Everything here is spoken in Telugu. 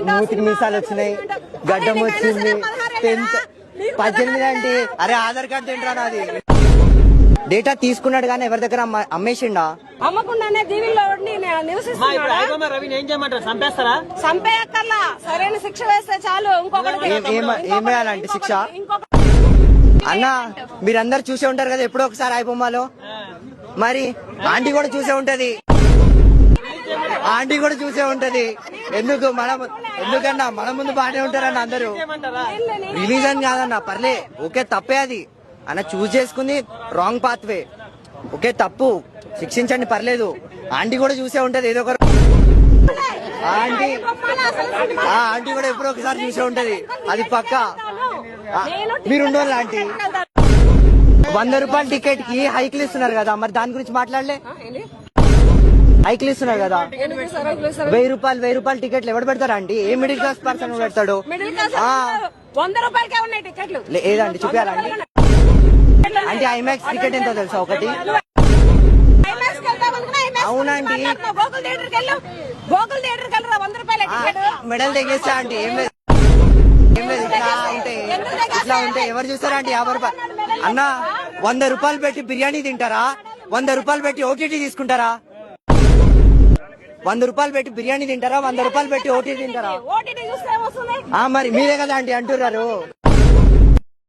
మూతికి మీసాలు వచ్చినాయి, గడ్డం వచ్చింది, 18 అంటే అరే ఆధార్ కార్డు తింటా నాది. డేటా తీసుకున్నాడు కానీ ఎవరి దగ్గర అమ్మేసిండా? అమ్మకుండానే దీవిలో చంపేస్తారా? చంపేయక్కర్లా, సరైన శిక్ష వేస్తే చాలు. ఏం వేయాలంటే శిక్ష? అన్న మీరందరు చూసే ఉంటారు కదా ఎప్పుడో ఒకసారి ఐబొమ్మలో, మరి ఆంటీ కూడా చూసే ఉంటది, ఆంటీ కూడా చూసే ఉంటది. ఎందుకన్నా మన ముందు బాగానే ఉంటారన్న అందరూ. రిలీజన్ కాదన్న, పర్లే, ఓకే, తప్పే అది అన్న, చూస్ చేసుకుంది రాంగ్ పాత్ వే, ఓకే, తప్పు, శిక్షించండి, పర్లేదు. ఆంటీ కూడా చూసే ఉంటది ఏదో ఒక ఆంటీ కూడా ఎప్పుడో ఒకసారి చూసే ఉంటది, అది పక్క. మీరుండోళ్ళు ఆంటీ 100 రూపాయల టికెట్ కి హైక్లు ఇస్తున్నారు కదా, మరి దాని గురించి మాట్లాడలే? హైక్లు ఇస్తున్నారు కదా, 1000 రూపాయల టికెట్లు ఎవరు పెడతారా అండి? ఏ మిడిల్ క్లాస్ పర్సన్ పెడతాడు? 100 రూపాయలకే ఉన్నాయి టికెట్లు. ఏదండి చూపించాలండి? అంటే ఐమాక్స్ టికెట్ ఎంతో తెలుసా ఒకటి? అవునండి, మెడల్ తెగేస్తా అంటే ఏం లేదు, ఇట్లా ఉంటే ఎవరు చూస్తారా అంటే 50 రూపాయలు అన్న. 100 రూపాయలు పెట్టి బిర్యానీ తింటారా? 100 రూపాయలు పెట్టి ఓటీటీ తీసుకుంటారా? 100 రూపాయలు పెట్టి బిర్యానీ తింటారా? 100 రూపాయలు పెట్టి ఓటీటీ తింటారా? మరి మీరే కదా ఆంటీ అంటున్నారు.